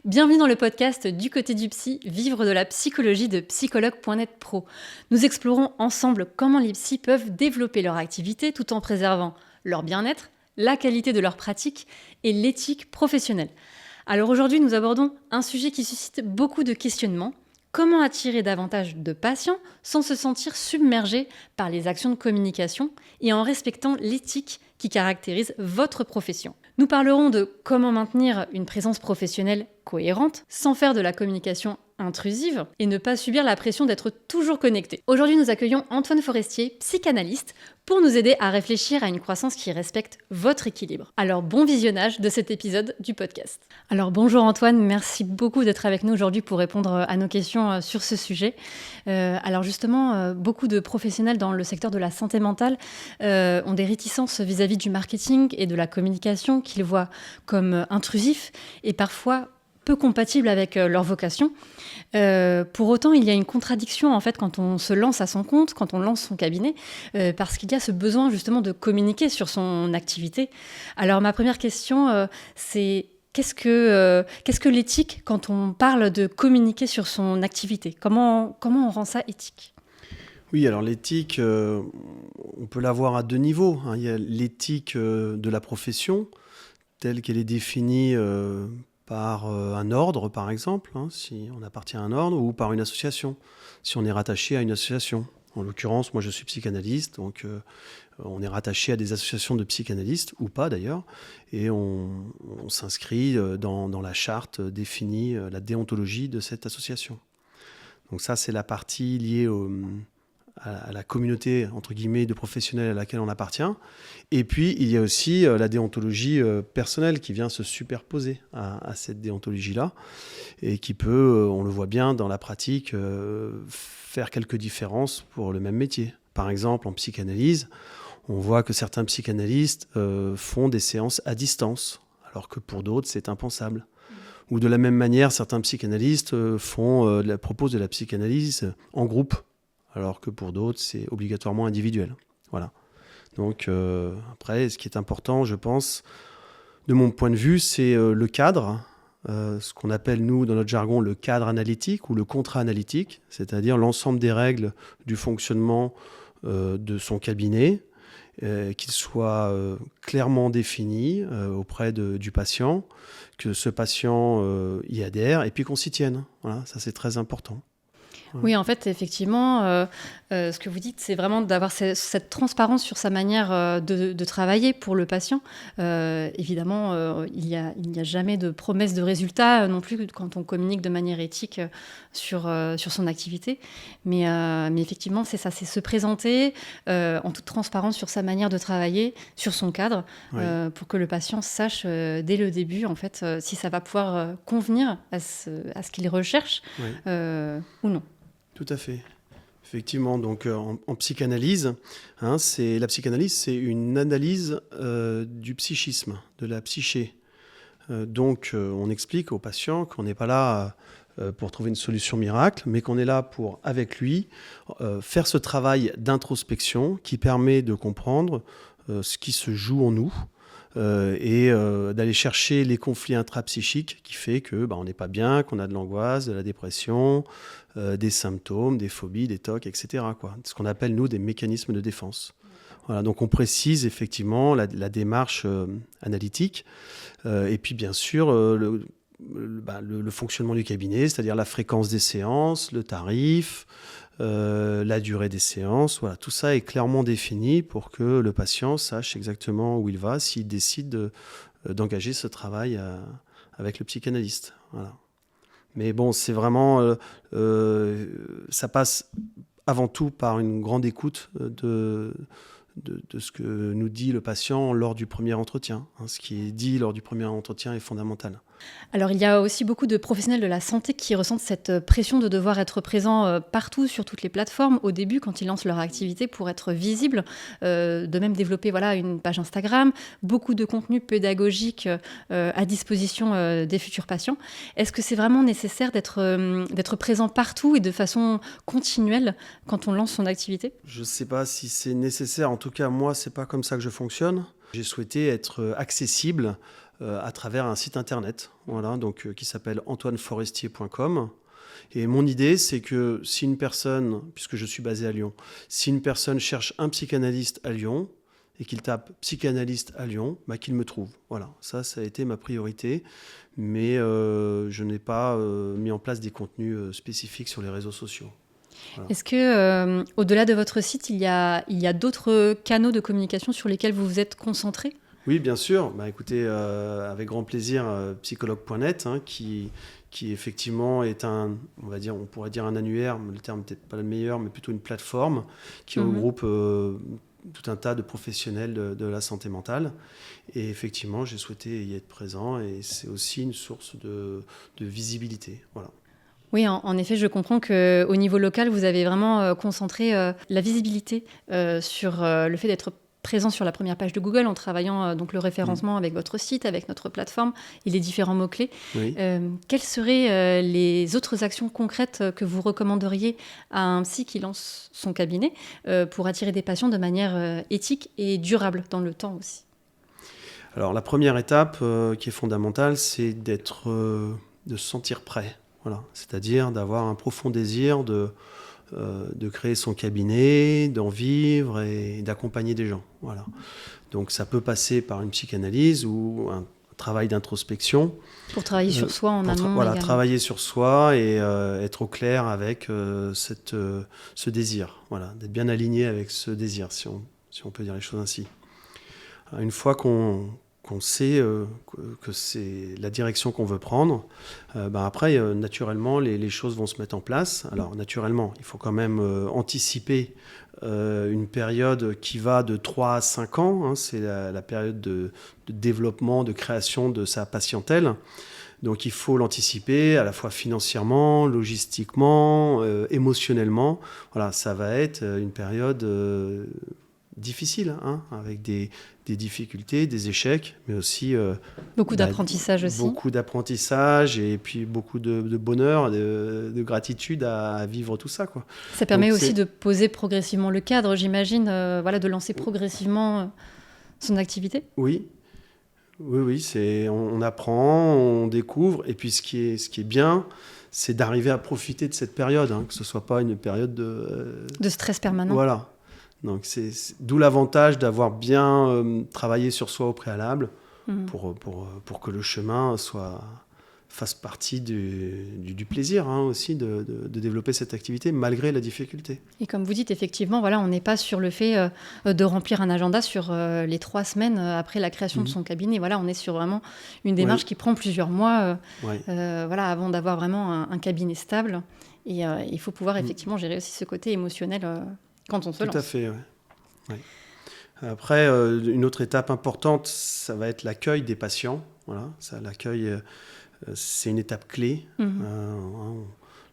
Bienvenue dans le podcast Du côté du psy, vivre de la psychologie de psychologue.net pro. Nous explorons ensemble comment les psys peuvent développer leur activité tout en préservant leur bien-être, la qualité de leur pratique et l'éthique professionnelle. Alors aujourd'hui, nous abordons un sujet qui suscite beaucoup de questionnements. Comment attirer davantage de patients sans se sentir submergé par les actions de communication et en respectant l'éthique qui caractérise votre profession. Nous parlerons de comment maintenir une présence professionnelle cohérente sans faire de la communication intrusive et ne pas subir la pression d'être toujours connecté. Aujourd'hui, nous accueillons Antoine Forestier, psychanalyste, pour nous aider à réfléchir à une croissance qui respecte votre équilibre. Alors, bon visionnage de cet épisode du podcast. Alors, bonjour Antoine, merci beaucoup d'être avec nous aujourd'hui pour répondre à nos questions sur ce sujet. Alors justement, beaucoup de professionnels dans le secteur de la santé mentale ont des réticences vis-à-vis du marketing et de la communication qu'ils voient comme intrusif et parfois peu compatibles avec leur vocation. Pour autant, il y a une contradiction en fait quand on se lance à son compte, quand on lance son cabinet, parce qu'il y a ce besoin justement de communiquer sur son activité. Alors ma première question, c'est qu'est-ce que l'éthique quand on parle de communiquer sur son activité ? Comment on rend ça éthique ? Oui, alors l'éthique, on peut l'avoir à deux niveaux. Il y a l'éthique de la profession, telle qu'elle est définie par un ordre, par exemple, si on appartient à un ordre, ou par une association, si on est rattaché à une association. En l'occurrence, moi je suis psychanalyste, donc on est rattaché à des associations de psychanalystes, ou pas d'ailleurs, et on s'inscrit dans la charte définie, la déontologie de cette association. Donc ça, c'est la partie liée à la communauté, entre guillemets, de professionnels à laquelle on appartient. Et puis, il y a aussi la déontologie personnelle qui vient se superposer à cette déontologie-là et qui peut, on le voit bien dans la pratique, faire quelques différences pour le même métier. Par exemple, en psychanalyse, on voit que certains psychanalystes font des séances à distance, alors que pour d'autres, c'est impensable. Ou de la même manière, certains psychanalystes proposent de la psychanalyse en groupe, alors que pour d'autres, c'est obligatoirement individuel. Voilà. Donc après, ce qui est important, je pense, de mon point de vue, c'est le cadre, ce qu'on appelle, nous, dans notre jargon, le cadre analytique ou le contrat analytique, c'est-à-dire l'ensemble des règles du fonctionnement de son cabinet, qu'il soit clairement défini auprès du patient, que ce patient y adhère et puis qu'on s'y tienne. Voilà, ça, c'est très important. Oui, en fait, effectivement, ce que vous dites, c'est vraiment d'avoir cette transparence sur sa manière de travailler pour le patient. Évidemment, il n'y a jamais de promesse de résultat non plus quand on communique de manière éthique sur son activité. Mais effectivement, c'est ça, c'est se présenter en toute transparence sur sa manière de travailler, sur son cadre, Oui. pour que le patient sache dès le début, en fait, si ça va pouvoir convenir à ce qu'il recherche ou non. Tout à fait. Effectivement, donc en psychanalyse, la psychanalyse, c'est une analyse du psychisme, de la psyché. Donc, on explique au patient qu'on n'est pas là pour trouver une solution miracle, mais qu'on est là pour, avec lui, faire ce travail d'introspection qui permet de comprendre ce qui se joue en nous, et d'aller chercher les conflits intrapsychiques qui fait que on n'est pas bien, qu'on a de l'angoisse, de la dépression, des symptômes, des phobies, des TOC, etc. Ce qu'on appelle, nous, des mécanismes de défense. Voilà, donc on précise effectivement la démarche analytique et puis bien sûr le fonctionnement du cabinet, c'est-à-dire la fréquence des séances, le tarif, la durée des séances, voilà, tout ça est clairement défini pour que le patient sache exactement où il va s'il décide d'engager ce travail avec le psychanalyste. Voilà. Mais bon, c'est vraiment, ça passe avant tout par une grande écoute de ce que nous dit le patient lors du premier entretien. Ce qui est dit lors du premier entretien est fondamental. Alors, il y a aussi beaucoup de professionnels de la santé qui ressentent cette pression de devoir être présents partout sur toutes les plateformes au début quand ils lancent leur activité pour être visibles, de même développer une page Instagram, beaucoup de contenu pédagogique à disposition des futurs patients. Est-ce que c'est vraiment nécessaire d'être présent partout et de façon continuelle quand on lance son activité ? Je ne sais pas si c'est nécessaire. En tout cas, moi, ce n'est pas comme ça que je fonctionne. J'ai souhaité être accessible à travers un site internet, voilà, donc, qui s'appelle antoineforestier.com. Et mon idée, c'est que si une personne, puisque je suis basé à Lyon, si une personne cherche un psychanalyste à Lyon et qu'il tape psychanalyste à Lyon, bah, qu'il me trouve. Voilà, ça a été ma priorité. Mais je n'ai pas mis en place des contenus spécifiques sur les réseaux sociaux. Voilà. Est-ce que, au-delà de votre site, il y a d'autres canaux de communication sur lesquels vous vous êtes concentré ? Oui, bien sûr. Bah, écoutez, avec grand plaisir, psychologue.net, hein, qui effectivement est on va dire, on pourrait dire un annuaire, mais le terme n'est peut-être pas le meilleur, mais plutôt une plateforme qui regroupe tout un tas de professionnels de la santé mentale. Et effectivement, j'ai souhaité y être présent et c'est aussi une source de visibilité. Voilà. Oui, en effet, je comprends qu'au niveau local, vous avez vraiment concentré la visibilité sur le fait d'être présent sur la première page de Google en travaillant donc le référencement avec votre site, avec notre plateforme et les différents mots-clés. Oui. Quelles seraient les autres actions concrètes que vous recommanderiez à un psy qui lance son cabinet pour attirer des patients de manière éthique et durable dans le temps aussi ? Alors la première étape qui est fondamentale, c'est de se sentir prêt. Voilà. C'est-à-dire d'avoir un profond désir de créer son cabinet, d'en vivre et d'accompagner des gens. Voilà. Donc ça peut passer par une psychanalyse ou un travail d'introspection. Pour travailler sur soi en amont. Voilà, également. travailler sur soi et être au clair avec ce désir. Voilà, d'être bien aligné avec ce désir, si on peut dire les choses ainsi. Alors, une fois qu'on sait que c'est la direction qu'on veut prendre, après, naturellement, les choses vont se mettre en place. Alors, naturellement, il faut quand même anticiper une période qui va de 3 à 5 ans. Hein, c'est la période de développement, de création de sa patientèle. Donc, il faut l'anticiper à la fois financièrement, logistiquement, émotionnellement. Voilà, ça va être une période difficile, hein, avec des difficultés, des échecs, mais aussi beaucoup d'apprentissage aussi. Beaucoup d'apprentissage et puis beaucoup de bonheur, de gratitude à vivre tout ça, quoi. Ça permet aussi de poser progressivement le cadre, j'imagine, de lancer progressivement son activité. Oui, on apprend, on découvre, et puis ce qui est bien, c'est d'arriver à profiter de cette période, hein, que ce soit pas une période de stress permanent. Voilà. Donc c'est d'où l'avantage d'avoir bien travaillé sur soi au préalable pour que le chemin fasse partie du plaisir, hein, aussi de développer cette activité malgré la difficulté. Et comme vous dites, effectivement, on n'est pas sur le fait de remplir un agenda sur les 3 semaines après la création de son cabinet. On est sur vraiment une démarche qui prend plusieurs mois avant d'avoir vraiment un cabinet stable. Et il faut pouvoir effectivement gérer aussi ce côté émotionnel quand on se lance. Tout à fait, oui. Ouais. Après, une autre étape importante, ça va être l'accueil des patients. Voilà, l'accueil, c'est une étape clé.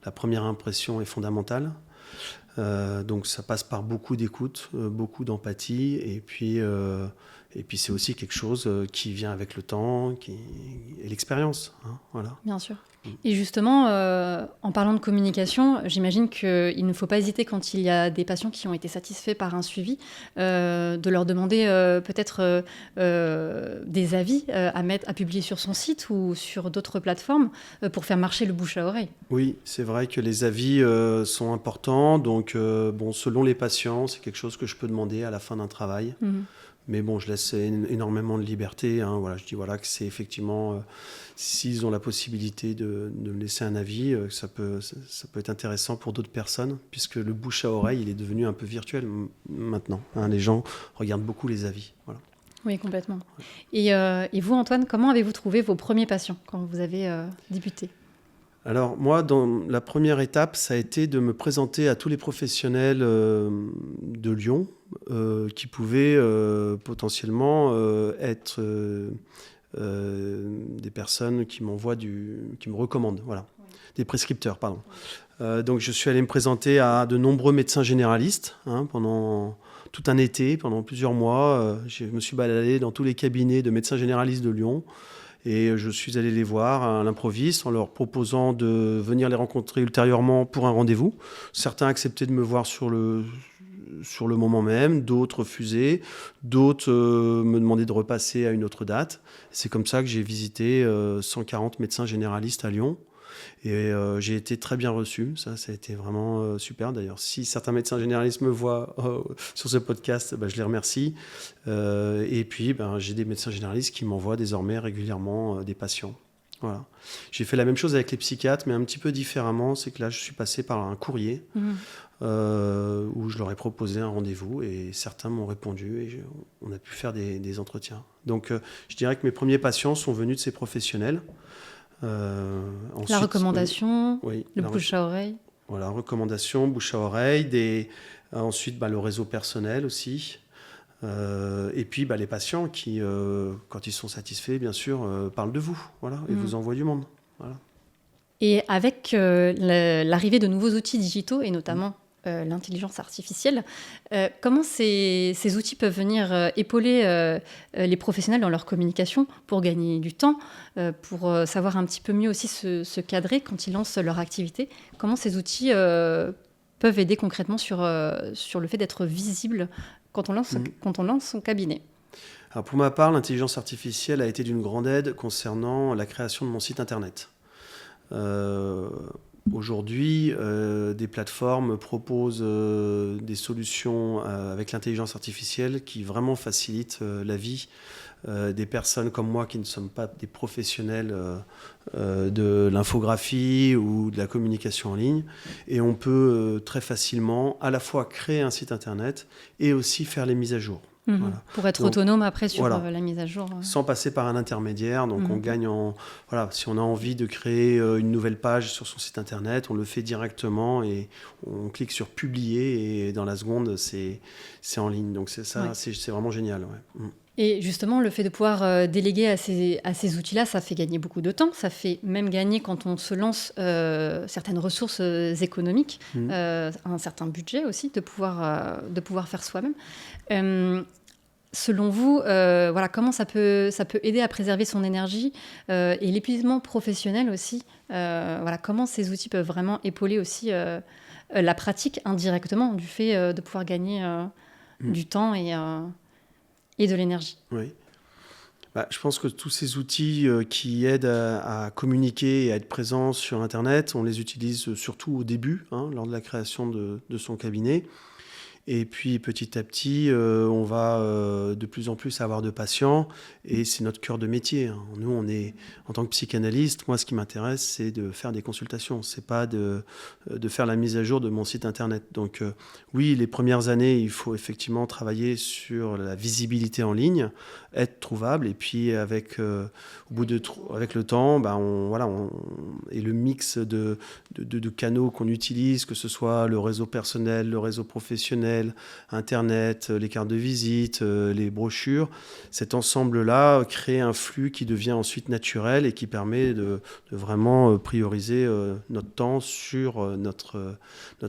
La première impression est fondamentale. Donc ça passe par beaucoup d'écoute, beaucoup d'empathie, et puis c'est aussi quelque chose qui vient avec le temps et l'expérience. Hein, voilà. Bien sûr. Et justement, en parlant de communication, j'imagine qu'il ne faut pas hésiter quand il y a des patients qui ont été satisfaits par un suivi, de leur demander peut-être des avis à publier sur son site ou sur d'autres plateformes pour faire marcher le bouche à oreille. Oui, c'est vrai que les avis sont importants. Donc, selon les patients, c'est quelque chose que je peux demander à la fin d'un travail. Mais bon, je laisse énormément de liberté. Hein. Voilà, je dis que c'est effectivement, s'ils ont la possibilité de me laisser un avis, ça peut être intéressant pour d'autres personnes, puisque le bouche à oreille, il est devenu un peu virtuel maintenant. Hein. Les gens regardent beaucoup les avis. Voilà. Oui, complètement. Ouais. Et vous, Antoine, comment avez-vous trouvé vos premiers patients quand vous avez débuté ? Alors moi, dans la première étape, ça a été de me présenter à tous les professionnels de Lyon qui pouvaient potentiellement être des personnes qui me recommandent, voilà, des prescripteurs, pardon. Donc je suis allé me présenter à de nombreux médecins généralistes pendant tout un été, pendant plusieurs mois. Je me suis baladé dans tous les cabinets de médecins généralistes de Lyon. Et je suis allé les voir à l'improviste en leur proposant de venir les rencontrer ultérieurement pour un rendez-vous. Certains acceptaient de me voir sur sur le moment même, d'autres refusaient, d'autres me demandaient de repasser à une autre date. C'est comme ça que j'ai visité 140 médecins généralistes à Lyon. Et j'ai été très bien reçu. Ça a été vraiment super. D'ailleurs, si certains médecins généralistes me voient sur ce podcast, je les remercie. Et puis, j'ai des médecins généralistes qui m'envoient désormais régulièrement des patients. Voilà. J'ai fait la même chose avec les psychiatres, mais un petit peu différemment. C'est que là, je suis passé par un courrier où je leur ai proposé un rendez-vous et certains m'ont répondu et on a pu faire des entretiens. Donc, je dirais que mes premiers patients sont venus de ces professionnels. Ensuite, la recommandation, le bouche à oreille. Voilà, recommandation, bouche à oreille. Ensuite, le réseau personnel aussi. Et puis, les patients qui, quand ils sont satisfaits, bien sûr, parlent de vous. Voilà, et vous envoient du monde. Voilà. Et avec l'arrivée de nouveaux outils digitaux, et notamment l'intelligence artificielle, comment ces outils peuvent venir épauler les professionnels dans leur communication pour gagner du temps, pour savoir un petit peu mieux aussi se cadrer quand ils lancent leur activité? Comment ces outils peuvent aider concrètement sur le fait d'être visible quand on lance son cabinet? Alors pour ma part, l'intelligence artificielle a été d'une grande aide concernant la création de mon site internet. Aujourd'hui, des plateformes proposent des solutions avec l'intelligence artificielle qui vraiment facilitent la vie des personnes comme moi qui ne sommes pas des professionnels de l'infographie ou de la communication en ligne. Et on peut très facilement à la fois créer un site internet et aussi faire les mises à jour. Voilà. Pour être autonome après sur la mise à jour. Sans passer par un intermédiaire. Donc on gagne si on a envie de créer une nouvelle page sur son site internet, on le fait directement et on clique sur publier et dans la seconde, c'est en ligne. Donc c'est vraiment génial. Ouais. Et justement, le fait de pouvoir déléguer à ces outils-là, ça fait gagner beaucoup de temps. Ça fait même gagner, quand on se lance, certaines ressources économiques, un certain budget aussi, de pouvoir faire soi-même. Selon vous, comment ça peut aider à préserver son énergie et l'épuisement professionnel aussi, comment ces outils peuvent vraiment épauler aussi la pratique indirectement du fait de pouvoir gagner du temps et de l'énergie. Oui. Je pense que tous ces outils qui aident à communiquer et à être présent sur Internet, on les utilise surtout au début, lors de la création de son cabinet. Et puis petit à petit, on va de plus en plus avoir de patients et c'est notre cœur de métier. Nous, on est, en tant que psychanalyste, moi ce qui m'intéresse, c'est de faire des consultations. C'est pas de faire la mise à jour de mon site internet. Donc oui, les premières années, il faut effectivement travailler sur la visibilité en ligne, être trouvable et puis avec le temps, et le mix de canaux qu'on utilise, que ce soit le réseau personnel, le réseau professionnel, Internet, les cartes de visite, les brochures. Cet ensemble-là crée un flux qui devient ensuite naturel et qui permet de vraiment prioriser notre temps sur notre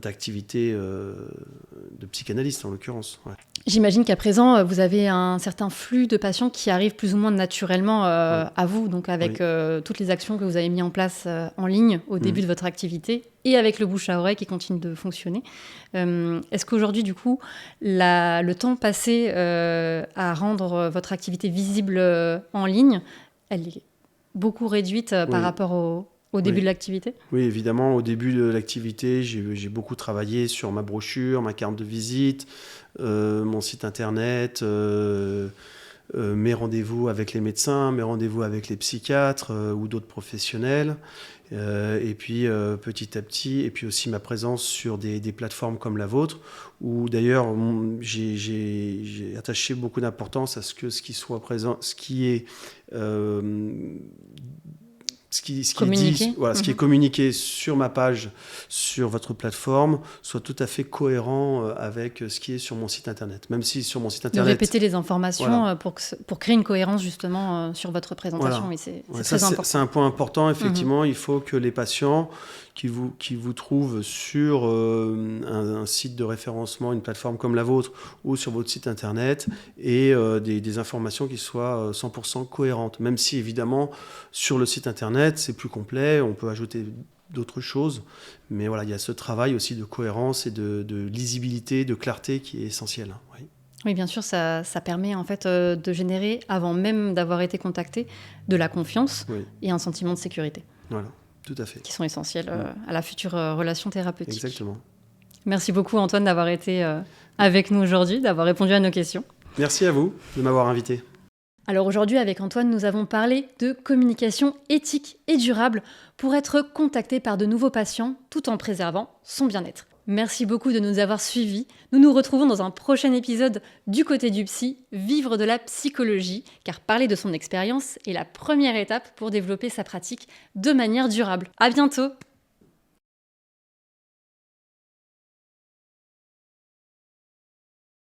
activité de psychanalyste, en l'occurrence. Ouais. J'imagine qu'à présent, vous avez un certain flux de patients qui arrivent plus ou moins naturellement à vous, donc avec toutes les actions que vous avez mises en place en ligne au début de votre activité et avec le bouche à oreille qui continue de fonctionner. Est-ce qu'aujourd'hui, du coup, le temps passé à rendre votre activité visible en ligne, elle est beaucoup réduite par rapport au début de l'activité? Oui, évidemment. Au début de l'activité, j'ai beaucoup travaillé sur ma brochure, ma carte de visite, mon site internet, mes rendez-vous avec les médecins, mes rendez-vous avec les psychiatres ou d'autres professionnels. Et puis petit à petit, et puis aussi ma présence sur des plateformes comme la vôtre, où d'ailleurs j'ai attaché beaucoup d'importance à ce qui soit présent, ce qui est communiqué sur ma page, sur votre plateforme, soit tout à fait cohérent avec ce qui est sur mon site internet. Même si sur mon site internet... De répéter les informations pour créer une cohérence justement sur votre présentation. Voilà. Et c'est très important. C'est un point important, effectivement. Il faut que les patients qui vous trouvent sur un site de référencement, une plateforme comme la vôtre, ou sur votre site internet, aient des informations qui soient 100% cohérentes. Même si, évidemment, sur le site internet, c'est plus complet. On peut ajouter d'autres choses. Mais voilà, il y a ce travail aussi de cohérence et de lisibilité, de clarté qui est essentiel. Oui. Oui, bien sûr, ça permet en fait de générer, avant même d'avoir été contacté, de la confiance et un sentiment de sécurité. Voilà, tout à fait. Qui sont essentiels à la future relation thérapeutique. Exactement. Merci beaucoup Antoine d'avoir été avec nous aujourd'hui, d'avoir répondu à nos questions. Merci à vous de m'avoir invité. Alors aujourd'hui, avec Antoine, nous avons parlé de communication éthique et durable pour être contacté par de nouveaux patients tout en préservant son bien-être. Merci beaucoup de nous avoir suivis. Nous nous retrouvons dans un prochain épisode du côté du psy, vivre de la psychologie, car parler de son expérience est la première étape pour développer sa pratique de manière durable. À bientôt!